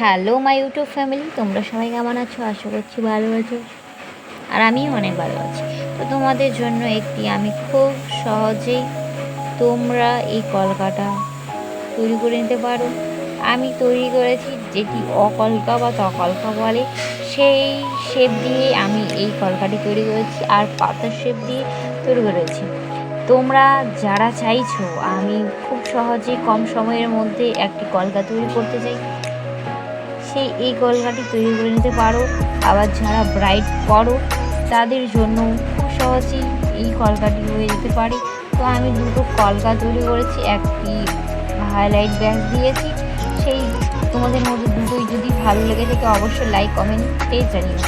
Hello my YouTube family, তোমরা সবাই কেমন আছো? আশা করছি ভালো আছো, আর আমিও অনেক ভালো আছি। তো তোমাদের জন্য আমি খুব সহজেই তোমরা এই কলকাটা তৈরি করে নিতে পারো। আমি তৈরি করেছি যেটি অকলকা বা তকলকা বলে, সেই শেপ দিয়ে আমি এই কলকাটি তৈরি করেছি, আর পাতার শেপ দিয়ে তৈরি করেছি। তোমরা যারা চাইছো আমি খুব সহজে কম সময়ের মধ্যে একটি কলকা তৈরি করতে চাই, এই কলকাটি তৈরি করে নিতে পারো। আবার যারা ব্রাইড করো তাদের জন্য খুব সহজেই এই কলকাটি হয়ে যেতে পারে। তো আমি দুটো কলকা তৈরি করেছি, একটি হাইলাইট ব্যাস দিয়েছি। তোমাদের মধ্যে দুটোই যদি ভালো লেগে থাকে অবশ্যই লাইক কমেন্টে জানিও।